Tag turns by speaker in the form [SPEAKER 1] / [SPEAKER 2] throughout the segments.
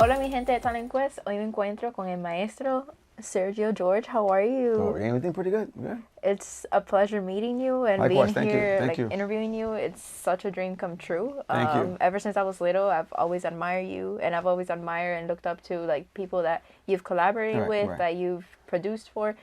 [SPEAKER 1] Hola mi gente de Talent Quest, hoy me encuentro con el maestro Sergio George. How are you?
[SPEAKER 2] Oh, everything pretty good. Yeah.
[SPEAKER 1] It's a pleasure meeting you and
[SPEAKER 2] Likewise,
[SPEAKER 1] being
[SPEAKER 2] thank you,
[SPEAKER 1] here,
[SPEAKER 2] thank
[SPEAKER 1] like
[SPEAKER 2] you.
[SPEAKER 1] interviewing you. It's such a dream come true.
[SPEAKER 2] Thank you.
[SPEAKER 1] Ever since I was little, I've always admired you, and I've always admired and looked up to like people that you've collaborated with, that you've produced for.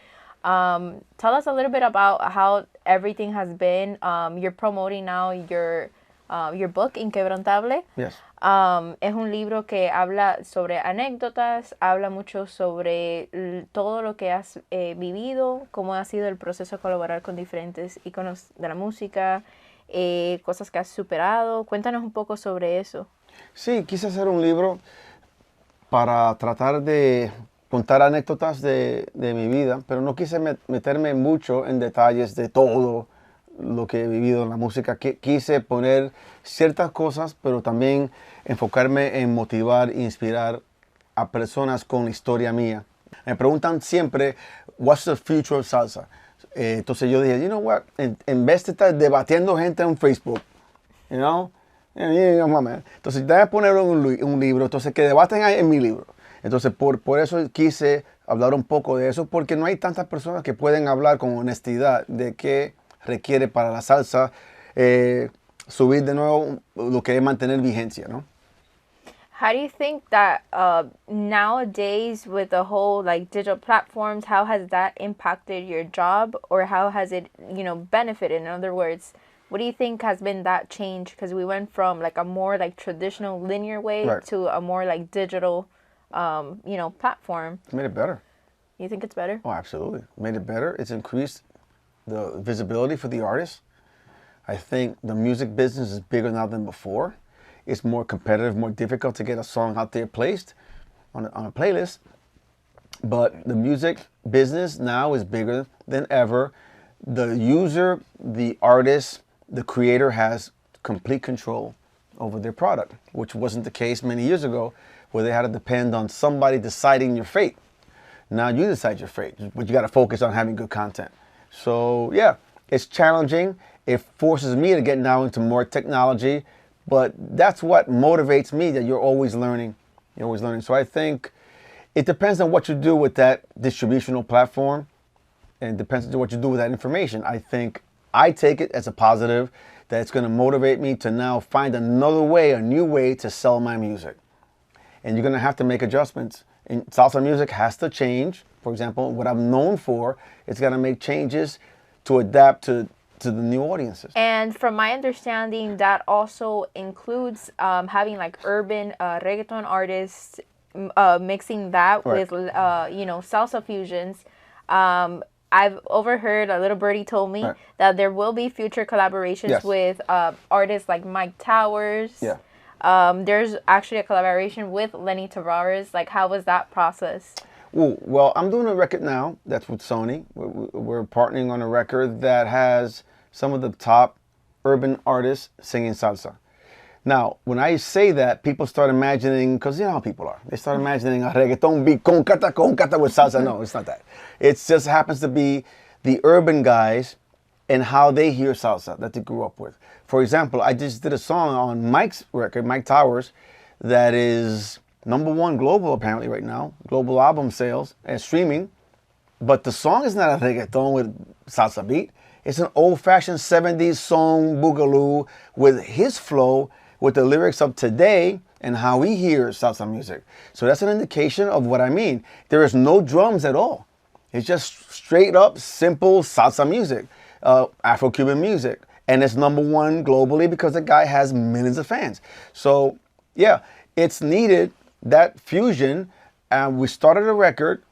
[SPEAKER 1] Tell us a little bit about how everything has been. You're promoting now your book, Inquebrantable.
[SPEAKER 2] Yes.
[SPEAKER 1] Es un libro que habla sobre anécdotas, habla mucho sobre todo lo que has vivido, cómo ha sido el proceso de colaborar con diferentes íconos de la música, cosas que has superado. Cuéntanos un poco sobre eso.
[SPEAKER 2] Sí, quise hacer un libro para tratar de contar anécdotas de mi vida, pero no quise meterme mucho en detalles de todo lo que he vivido en la música. Quise poner ciertas cosas, pero también enfocarme en motivar e inspirar a personas con historia mía. Me preguntan siempre, what's the future of salsa? Entonces yo dije, you know what, en vez de estar debatiendo gente en Facebook, you know, entonces déjame poner un libro, entonces que debaten en mi libro. Entonces por eso quise hablar un poco de eso, porque no hay tantas personas que pueden hablar con honestidad de qué requiere para la salsa subir de nuevo lo que es mantener vigencia, ¿no?
[SPEAKER 1] How do you think that nowadays with the whole like digital platforms, how has that impacted your job, or how has it, benefited? In other words, what do you think has been that change? Because we went from like a more like traditional linear way to a more like digital, platform.
[SPEAKER 2] It's made it better.
[SPEAKER 1] You think it's better?
[SPEAKER 2] Oh, absolutely. Made it better. It's increased the visibility for the artist. I think the music business is bigger now than before. It's more competitive, more difficult to get a song out there placed on a playlist. But the music business now is bigger than ever. The user, the artist, the creator has complete control over their product, which wasn't the case many years ago, where they had to depend on somebody deciding your fate. Now you decide your fate, but you got to focus on having good content. So yeah, it's challenging. It forces me to get now into more technology, but that's what motivates me, that you're always learning. You're always learning. So I think it depends on what you do with that distributional platform, and it depends on what you do with that information. I think I take it as a positive, that it's going to motivate me to now find another way, a new way to sell my music. And you're going to have to make adjustments. And salsa music has to change. For example, what I'm known for, it's got to make changes to adapt to the new audiences.
[SPEAKER 1] And from my understanding, that also includes having like urban reggaeton artists, mixing that with, salsa fusions. I've overheard, a little birdie told me, that there will be future collaborations with artists like Mike Towers.
[SPEAKER 2] Yeah.
[SPEAKER 1] There's actually a collaboration with Lenny Tavares. Like, how was that process?
[SPEAKER 2] Ooh, well, I'm doing a record now that's with Sony. We're partnering on a record that has some of the top urban artists singing salsa. Now, when I say that, people start imagining, because you know how people are. They start imagining a reggaeton beat con cata with salsa. No, it's not that. It just happens to be the urban guys and how they hear salsa that they grew up with. For example, I just did a song on Mike's record, Mike Towers, that is #1 global apparently right now, global album sales and streaming. But the song is not a reggaeton with salsa beat. It's an old-fashioned 70s song boogaloo with his flow, with the lyrics of today and how he hears salsa music. So that's an indication of what I mean. There is no drums at all. It's just straight up simple salsa music, Afro-Cuban music. And it's #1 globally because the guy has millions of fans. So yeah, it's needed, that fusion. And we started a record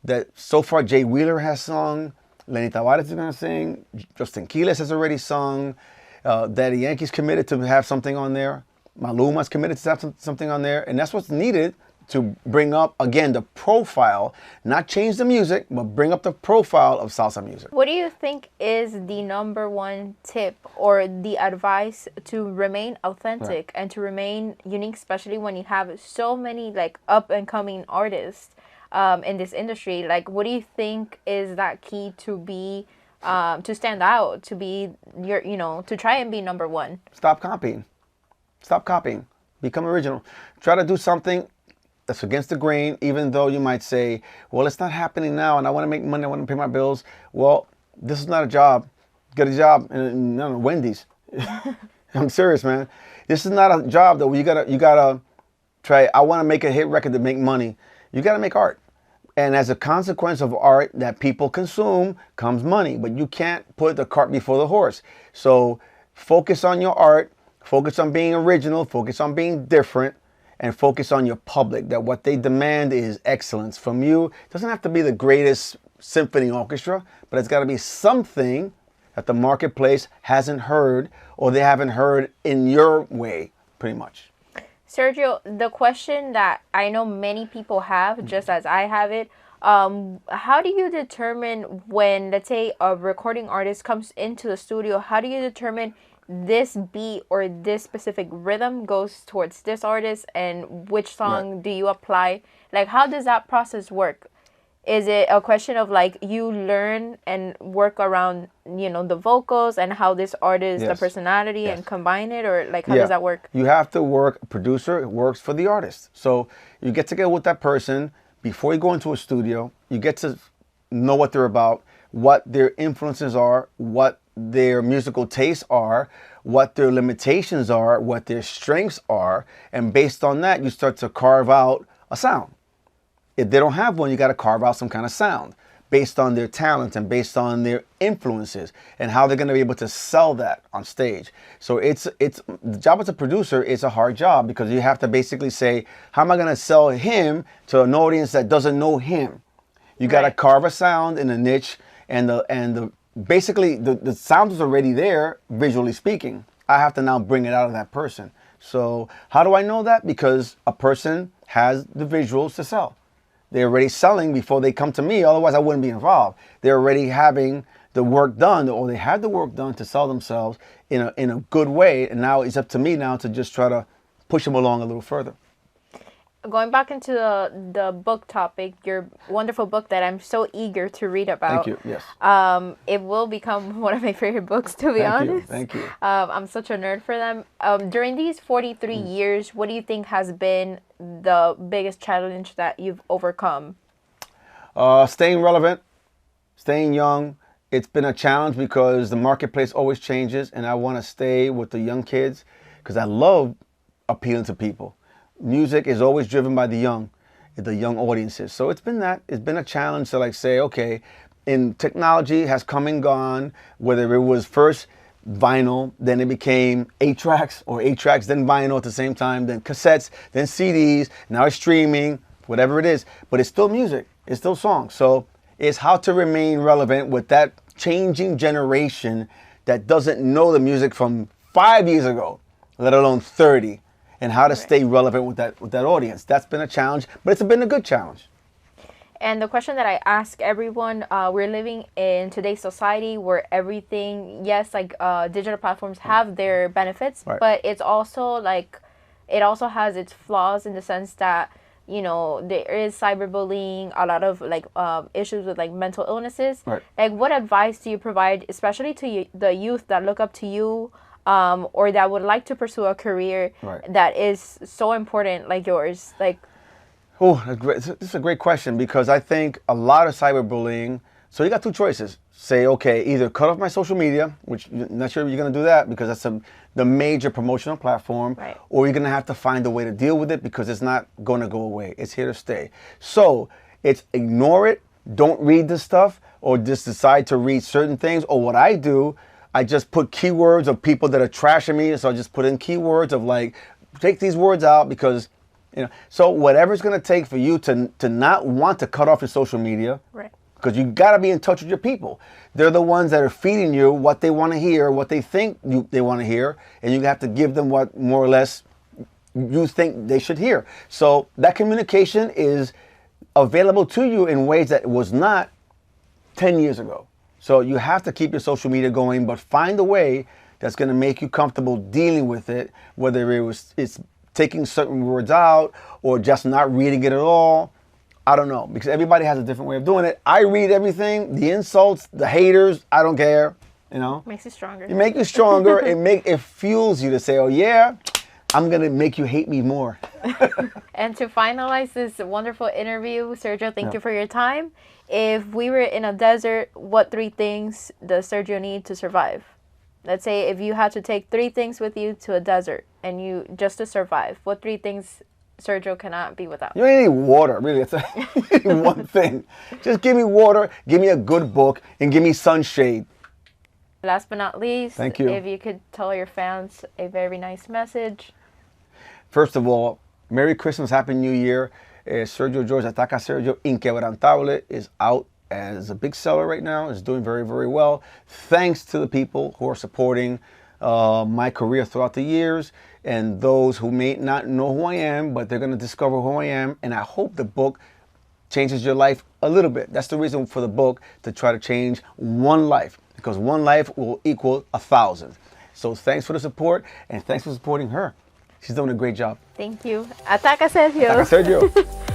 [SPEAKER 2] that so far Jay Wheeler has sung, Lenny Tavares is going to sing, Justin Quiles has already sung, Daddy Yankee's committed to have something on there, Maluma's committed to have something on there, and that's what's needed to bring up, again, the profile, not change the music, but bring up the profile of salsa music.
[SPEAKER 1] What do you think is the #1 tip or the advice to remain authentic and to remain unique, especially when you have so many like up and coming artists in this industry? Like, what do you think is that key to be to stand out, to be to try and be #1?
[SPEAKER 2] Stop copying. Stop copying. Become original. Try to do something that's against the grain, even though you might say, well, it's not happening now and I want to make money, I want to pay my bills. Well, this is not a job. Get a job in no, Wendy's. I'm serious, man. This is not a job that you gotta try. I want to make a hit record to make money. You gotta make art. And as a consequence of art that people consume comes money, but you can't put the cart before the horse. So focus on your art, focus on being original, focus on being different, and focus on your public, that what they demand is excellence from you. It doesn't have to be the greatest symphony orchestra, but it's got to be something that the marketplace hasn't heard, or they haven't heard in your way, pretty much.
[SPEAKER 1] Sergio, the question that I know many people have, just as I have it, how do you determine when, let's say, a recording artist comes into the studio, how do you determine this beat or this specific rhythm goes towards this artist, and which song do you apply? Like, how does that process work? Is it a question of like you learn and work around, the vocals and how this artist, the personality, and combine it, or like how does that work?
[SPEAKER 2] You have to work. A producer works for the artist, so you get together with that person before you go into a studio. You get to know what they're about, what their influences are, what their musical tastes are, what their limitations are, what their strengths are, and based on that, you start to carve out a sound. If they don't have one, you got to carve out some kind of sound based on their talent and based on their influences and how they're going to be able to sell that on stage. So it's the job as a producer is a hard job, because you have to basically say, how am I going to sell him to an audience that doesn't know him? You got to carve a sound in a niche, and basically the sound is already there, visually speaking. I have to now bring it out of that person. So how do I know that? Because a person has the visuals to sell. They're already selling before they come to me. Otherwise, I wouldn't be involved. They're already having the work done, or they had the work done to sell themselves in a good way. And now it's up to me now to just try to push them along a little further.
[SPEAKER 1] Going back into the book topic, your wonderful book that I'm so eager to read about.
[SPEAKER 2] Thank you. Yes.
[SPEAKER 1] It will become one of my favorite books, to be honest.
[SPEAKER 2] Thank you.
[SPEAKER 1] I'm such a nerd for them. During these 43 years, what do you think has been the biggest challenge that you've overcome?
[SPEAKER 2] Staying relevant, staying young. It's been a challenge because the marketplace always changes, and I want to stay with the young kids because I love appealing to people. Music is always driven by the young audiences. So it's been a challenge to like say, okay, and technology has come and gone, whether it was first vinyl, then it became 8-tracks, or 8-tracks, then vinyl at the same time, then cassettes, then CDs, now it's streaming, whatever it is, but it's still music, it's still songs. So it's how to remain relevant with that changing generation that doesn't know the music from 5 years ago, let alone 30. And how to stay relevant with that audience. That's been a challenge, but it's been a good challenge.
[SPEAKER 1] And the question that I ask everyone, we're living in today's society where everything, yes, like digital platforms have their benefits, but it's also like, it also has its flaws in the sense that, there is cyberbullying, a lot of like issues with like mental illnesses. Like, what advice do you provide, especially to the youth that look up to you, or that would like to pursue a career that is so important like yours? Like,
[SPEAKER 2] this is a great question, because I think a lot of cyberbullying, so you got two choices. Say, okay, either cut off my social media, which I'm not sure you're going to do that because that's the major promotional platform, or you're going to have to find a way to deal with it because it's not going to go away. It's here to stay. So it's ignore it, don't read this stuff, or just decide to read certain things. Or what I do, I just put keywords of people that are trashing me. So I just put in keywords of like, take these words out because, so whatever it's going to take for you to not want to cut off your social media, because you got to be in touch with your people. They're the ones that are feeding you what they want to hear, what they think they want to hear, and you have to give them what more or less you think they should hear. So that communication is available to you in ways that it was not 10 years ago. So you have to keep your social media going, but find a way that's going to make you comfortable dealing with it, whether it's taking certain words out or just not reading it at all. I don't know, because everybody has a different way of doing it. I read everything, the insults, the haters, I don't care,
[SPEAKER 1] Makes you stronger.
[SPEAKER 2] It makes you stronger. It fuels you to say, oh yeah, I'm going to make you hate me more.
[SPEAKER 1] And to finalize this wonderful interview, Sergio, thank you for your time. If we were in a desert, what 3 things does Sergio need to survive? Let's say if you had to take 3 things with you to a desert and you just to survive, what 3 things Sergio cannot be without?
[SPEAKER 2] You don't need water, really. It's one thing. Just give me water, give me a good book, and give me sunshade.
[SPEAKER 1] Last but not least,
[SPEAKER 2] thank you.
[SPEAKER 1] If you could tell your fans a very nice message.
[SPEAKER 2] First of all, Merry Christmas, Happy New Year. Sergio George, Ataca Sergio, Inquebrantable is out as a big seller right now. It's doing very, very well. Thanks to the people who are supporting my career throughout the years, and those who may not know who I am, but they're going to discover who I am. And I hope the book changes your life a little bit. That's the reason for the book, to try to change one life, because one life will equal 1,000. So thanks for the support, and thanks for supporting her. She's doing a great job.
[SPEAKER 1] Thank you. Ataca Sergio.
[SPEAKER 2] Ataca Sergio.